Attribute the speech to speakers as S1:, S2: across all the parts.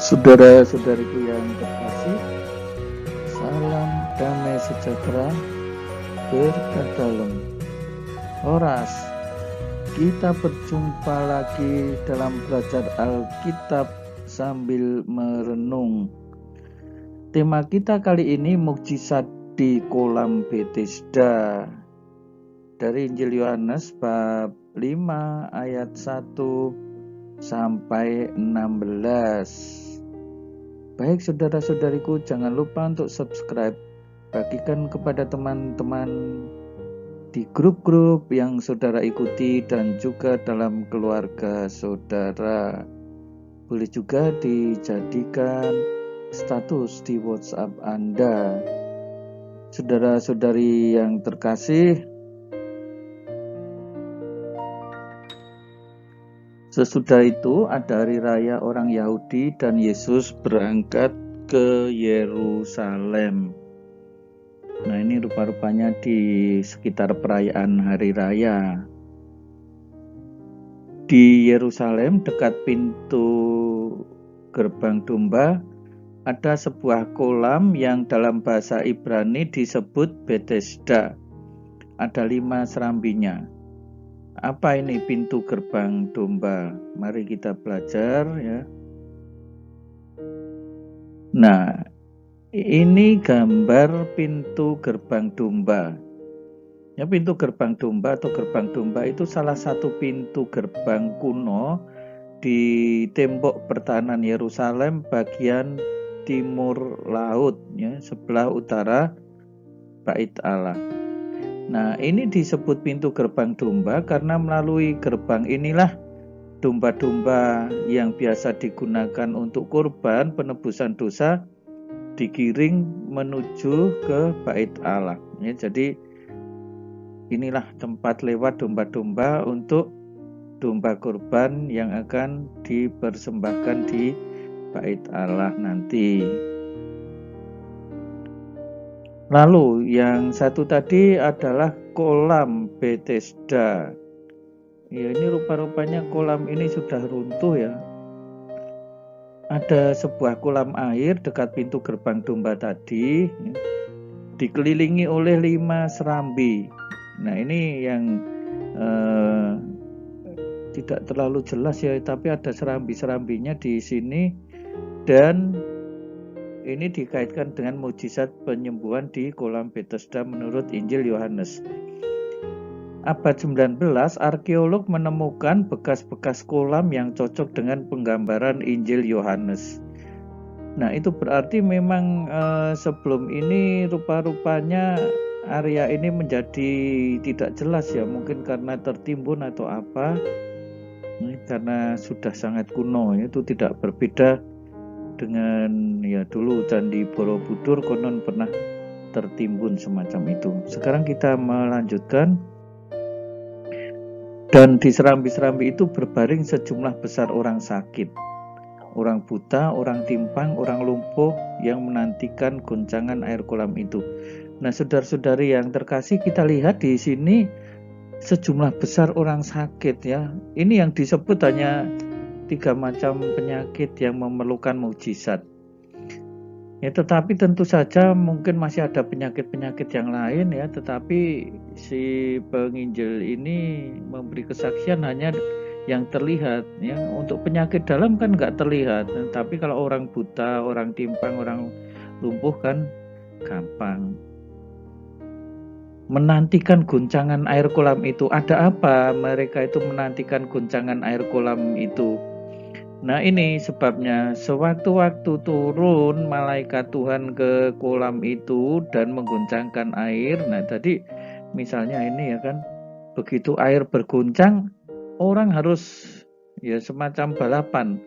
S1: Saudara-saudariku yang terkasih, salam damai sejahtera berkat dalam. Horas, kita berjumpa lagi dalam belajar Alkitab sambil merenung. Tema kita kali ini mukjizat di kolam Bethesda. Dari Injil Yohanes bab 5 ayat 1 sampai 16. Baik saudara-saudariku, jangan lupa untuk subscribe, bagikan kepada teman-teman di grup-grup yang saudara ikuti dan juga dalam keluarga saudara. Boleh juga dijadikan status di WhatsApp Anda. Saudara-saudari yang terkasih, sesudah itu ada hari raya orang Yahudi dan Yesus berangkat ke Yerusalem. Nah, ini rupa-rupanya di sekitar perayaan hari raya. Di Yerusalem dekat pintu gerbang domba ada sebuah kolam yang dalam bahasa Ibrani disebut Bethesda. Ada 5 serambinya. Apa ini pintu gerbang domba? Mari kita belajar ya. Nah, ini gambar pintu gerbang domba. Ya, pintu gerbang domba atau gerbang domba itu salah satu pintu gerbang kuno di tembok pertahanan Yerusalem bagian timur laut ya, sebelah utara Bait Allah. Nah, ini disebut pintu gerbang domba karena melalui gerbang inilah domba-domba yang biasa digunakan untuk kurban penebusan dosa digiring menuju ke Bait Allah. Ya, jadi inilah tempat lewat domba-domba untuk domba kurban yang akan dipersembahkan di Bait Allah nanti. Lalu yang satu tadi adalah kolam Bethesda. Ya, ini rupa-rupanya kolam ini sudah runtuh ya. Ada sebuah kolam air dekat pintu gerbang domba tadi, ya, dikelilingi oleh 5 serambi. Nah, ini yang tidak terlalu jelas ya, tapi ada serambi-serambinya di sini dan ini dikaitkan dengan mukjizat penyembuhan di kolam Bethesda menurut Injil Yohanes. Abad 19, arkeolog menemukan bekas-bekas kolam yang cocok dengan penggambaran Injil Yohanes. Nah, itu berarti memang sebelum ini rupa-rupanya area ini menjadi tidak jelas ya, mungkin karena tertimbun atau apa. Karena sudah sangat kuno, itu tidak berbeda dengan ya dulu Candi Borobudur konon pernah tertimbun semacam itu. Sekarang kita melanjutkan. Dan di serambi-serambi itu berbaring sejumlah besar orang sakit, orang buta, orang timpang, orang lumpuh yang menantikan goncangan air kolam itu. Nah, saudara-saudari yang terkasih, kita lihat di sini sejumlah besar orang sakit ya. Ini yang disebut hanya 3 macam penyakit yang memerlukan mukjizat. Ya, tetapi tentu saja mungkin masih ada penyakit-penyakit yang lain ya, tetapi si penginjil ini memberi kesaksian hanya yang terlihat ya. Untuk penyakit dalam kan nggak terlihat, tapi kalau orang buta, orang timpang, orang lumpuh kan gampang. Menantikan goncangan air kolam itu, ada apa mereka itu menantikan goncangan air kolam itu? Nah, ini sebabnya sewaktu-waktu turun malaikat Tuhan ke kolam itu dan mengguncangkan air. Nah, tadi misalnya ini ya kan, begitu air berguncang, orang harus ya semacam balapan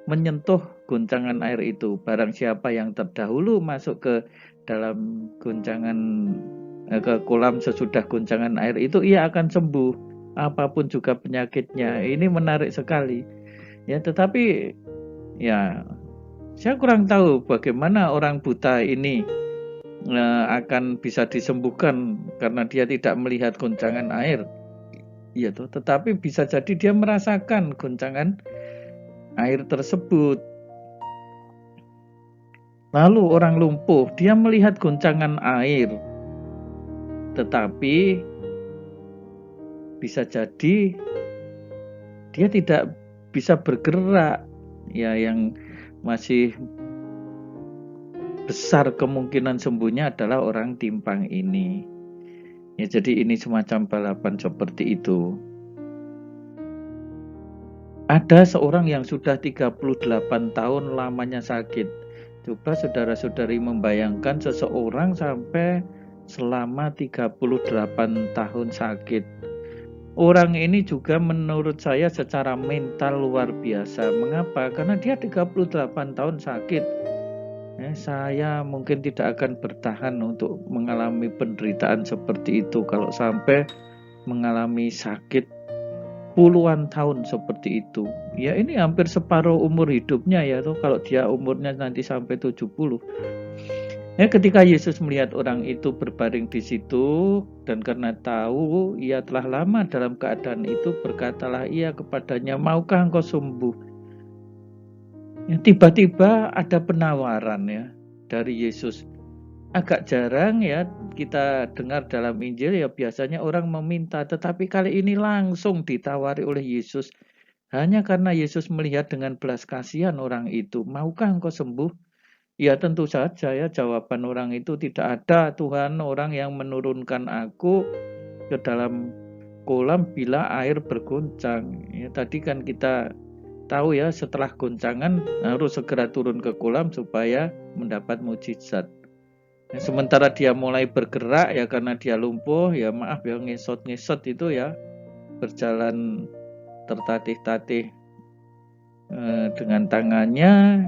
S1: menyentuh goncangan air itu. Barang siapa yang terdahulu masuk ke dalam ke kolam sesudah goncangan air itu, ia akan sembuh apapun juga penyakitnya. Ini menarik sekali. Ya, tetapi ya saya kurang tahu bagaimana orang buta ini akan bisa disembuhkan karena dia tidak melihat goncangan air. Ya, tetapi bisa jadi dia merasakan goncangan air tersebut. Lalu orang lumpuh, dia melihat goncangan air, tetapi bisa jadi dia tidak bisa bergerak. Ya, yang masih besar kemungkinan sembuhnya adalah orang timpang ini. Ya, jadi ini semacam balapan seperti itu. Ada seorang yang sudah 38 tahun lamanya sakit. Coba saudara-saudari membayangkan seseorang sampai selama 38 tahun sakit. Orang ini juga menurut saya secara mental luar biasa. Mengapa? Karena dia 38 tahun sakit. Saya mungkin tidak akan bertahan untuk mengalami penderitaan seperti itu kalau sampai mengalami sakit puluhan tahun seperti itu. Ya, ini hampir separuh umur hidupnya ya tuh, kalau dia umurnya nanti sampai 70. Ya, ketika Yesus melihat orang itu berbaring di situ dan karena tahu ia telah lama dalam keadaan itu, berkatalah ia kepadanya, "Maukah engkau sembuh?" Ya, tiba-tiba ada penawaran ya dari Yesus. Agak jarang ya kita dengar dalam Injil, ya biasanya orang meminta, tetapi kali ini langsung ditawari oleh Yesus. Hanya karena Yesus melihat dengan belas kasihan orang itu, "Maukah engkau sembuh?" Ya tentu saja ya, jawaban orang itu, "Tidak ada Tuhan orang yang menurunkan aku ke dalam kolam bila air bergoncang." Ya, tadi kan kita tahu ya, setelah goncangan harus segera turun ke kolam supaya mendapat mukjizat. Sementara dia mulai bergerak ya karena dia lumpuh, ya maaf ya, ngesot-ngesot itu ya, berjalan tertatih-tatih dengan tangannya,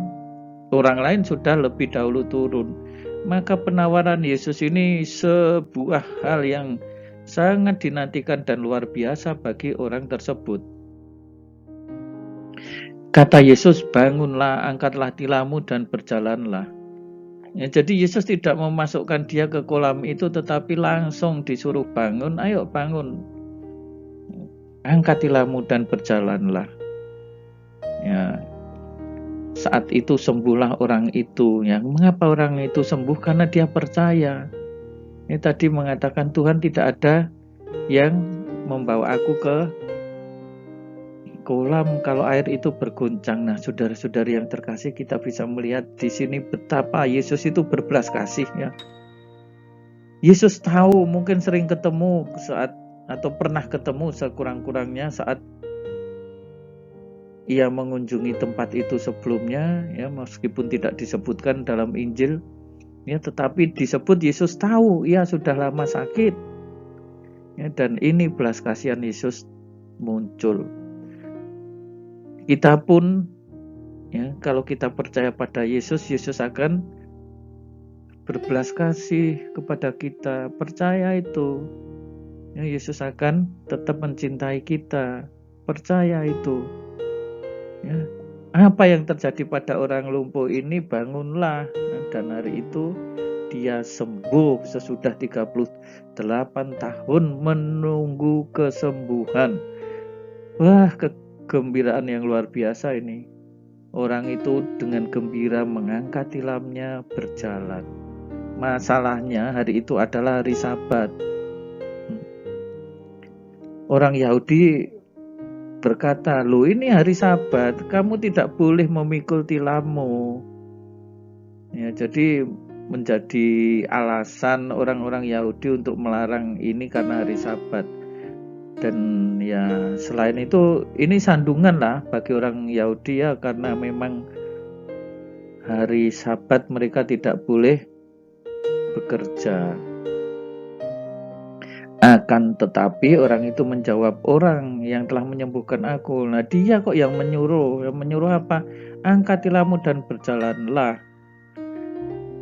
S1: orang lain sudah lebih dahulu turun. Maka penawaran Yesus ini sebuah hal yang sangat dinantikan dan luar biasa bagi orang tersebut. Kata Yesus, "Bangunlah, angkatlah tilammu dan berjalanlah." Ya, jadi Yesus tidak memasukkan dia ke kolam itu, tetapi langsung disuruh bangun, "Ayo bangun, angkat tilammu dan berjalanlah." Ya, saat itu sembuhlah orang itu. Ya, mengapa orang itu sembuh? Karena dia percaya. Ini tadi mengatakan, "Tuhan, tidak ada yang membawa aku ke kolam kalau air itu bergoncang." Nah, saudara-saudari yang terkasih, kita bisa melihat di sini betapa Yesus itu berbelas kasih ya. Yesus tahu, mungkin sering ketemu saat atau pernah ketemu sekurang-kurangnya saat ia mengunjungi tempat itu sebelumnya ya, meskipun tidak disebutkan dalam Injil ya, tetapi disebut Yesus tahu ia sudah lama sakit ya, dan ini belas kasihan Yesus muncul. Kita pun ya, kalau kita percaya pada Yesus, Yesus akan berbelas kasih kepada kita. Percaya itu ya, Yesus akan tetap mencintai kita. Percaya itu ya. Apa yang terjadi pada orang lumpuh ini? Bangunlah, dan hari itu dia sembuh sesudah 38 tahun menunggu kesembuhan. Wah, kegembiraan yang luar biasa ini. Orang itu dengan gembira mengangkat tilamnya, berjalan. Masalahnya hari itu adalah hari Sabat. Orang Yahudi berkata, "Loh, ini hari Sabat, kamu tidak boleh memikul tilammu." Ya, jadi menjadi alasan orang-orang Yahudi untuk melarang ini karena hari Sabat. Dan ya selain itu, ini sandungan lah bagi orang Yahudi ya, karena memang hari Sabat mereka tidak boleh bekerja. Akan tetapi orang itu menjawab, "Orang yang telah menyembuhkan aku." Nah, dia kok yang menyuruh. Yang menyuruh apa? "Angkat tilammu dan berjalanlah."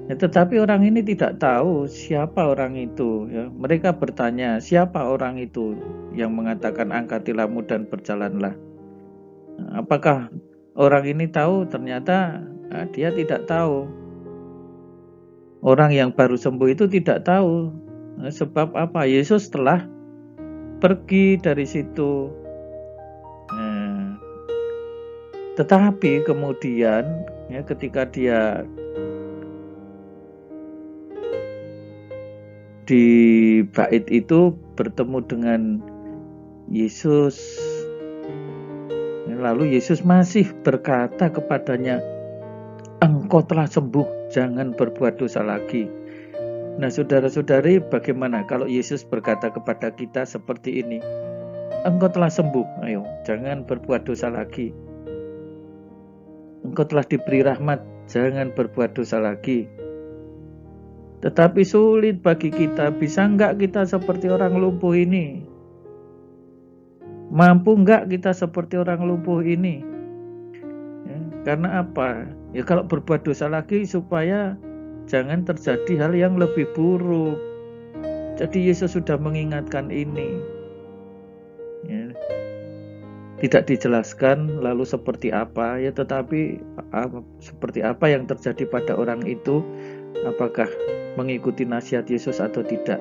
S1: Ya, tetapi orang ini tidak tahu siapa orang itu ya. Mereka bertanya, "Siapa orang itu yang mengatakan angkat tilammu dan berjalanlah?" Nah, apakah orang ini tahu? Ternyata dia tidak tahu. Orang yang baru sembuh itu tidak tahu. Nah, sebab apa? Yesus telah pergi dari situ. Nah, tetapi kemudian ya, ketika dia di bait itu bertemu dengan Yesus. Lalu Yesus masih berkata kepadanya, "Engkau telah sembuh, jangan berbuat dosa lagi." Nah, saudara-saudari, bagaimana kalau Yesus berkata kepada kita seperti ini? Engkau telah sembuh, ayo, jangan berbuat dosa lagi. Engkau telah diberi rahmat, jangan berbuat dosa lagi. Tetapi sulit bagi kita, bisa enggak kita seperti orang lumpuh ini? Mampu enggak kita seperti orang lumpuh ini? Ya, karena apa? Ya kalau berbuat dosa lagi supaya jangan terjadi hal yang lebih buruk. Jadi Yesus sudah mengingatkan ini. Ya. Tidak dijelaskan lalu seperti apa, ya, tetapi seperti apa yang terjadi pada orang itu, apakah mengikuti nasihat Yesus atau tidak.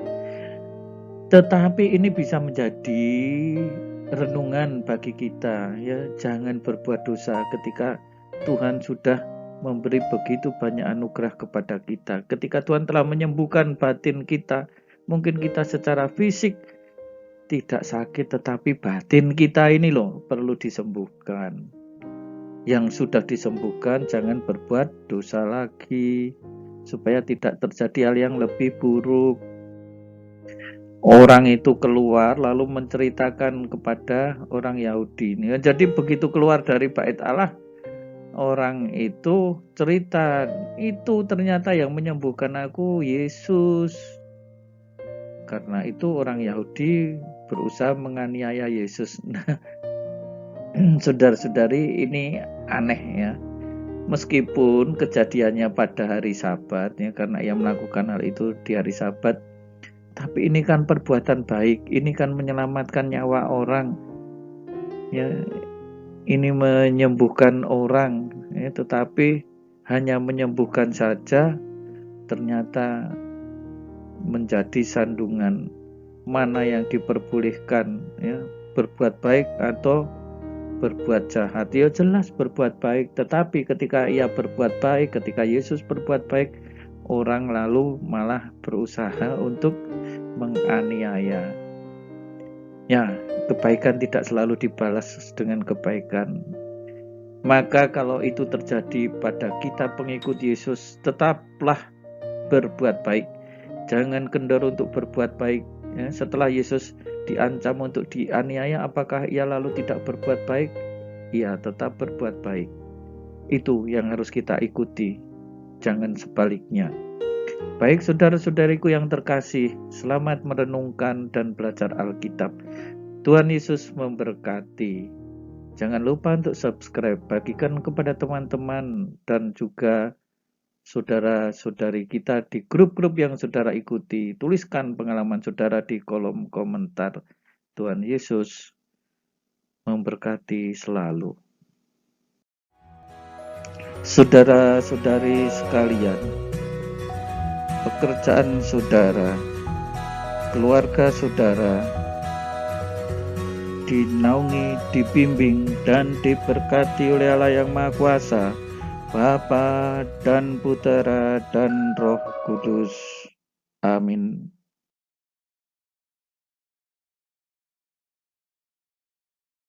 S1: Tetapi ini bisa menjadi renungan bagi kita, ya, jangan berbuat dosa ketika Tuhan sudah memberi begitu banyak anugerah kepada kita. Ketika Tuhan telah menyembuhkan batin kita, mungkin kita secara fisik tidak sakit, tetapi batin kita ini loh perlu disembuhkan. Yang sudah disembuhkan jangan berbuat dosa lagi, supaya tidak terjadi hal yang lebih buruk. Orang itu keluar lalu menceritakan kepada orang Yahudi. Jadi begitu keluar dari bait Allah, orang itu cerita, itu ternyata yang menyembuhkan aku Yesus. Karena itu orang Yahudi berusaha menganiaya Yesus. Nah, saudara-saudari, ini aneh ya. Meskipun kejadiannya pada hari Sabat, ya, karena ia melakukan hal itu di hari Sabat, tapi ini kan perbuatan baik, ini kan menyelamatkan nyawa orang, ya, ini menyembuhkan orang, ya, tetapi hanya menyembuhkan saja ternyata menjadi sandungan. Mana yang diperbolehkan, ya, berbuat baik atau berbuat jahat? Ya jelas berbuat baik, tetapi ketika ia berbuat baik, ketika Yesus berbuat baik, orang lalu malah berusaha untuk menganiaya. Ya, kebaikan tidak selalu dibalas dengan kebaikan. Maka kalau itu terjadi pada kita pengikut Yesus, tetaplah berbuat baik. Jangan kendor untuk berbuat baik. Ya, setelah Yesus diancam untuk dianiaya, apakah ia lalu tidak berbuat baik? Ia tetap berbuat baik. Itu yang harus kita ikuti, jangan sebaliknya. Baik saudara-saudariku yang terkasih, selamat merenungkan dan belajar Alkitab. Tuhan Yesus memberkati. Jangan lupa untuk subscribe, bagikan kepada teman-teman dan juga saudara-saudari kita di grup-grup yang saudara ikuti. Tuliskan pengalaman saudara di kolom komentar. Tuhan Yesus memberkati selalu. Saudara-saudari sekalian, pekerjaan saudara, keluarga saudara dinaungi, dibimbing, dan diberkati oleh Allah yang Maha Kuasa, Bapa dan Putera dan Roh Kudus. Amin.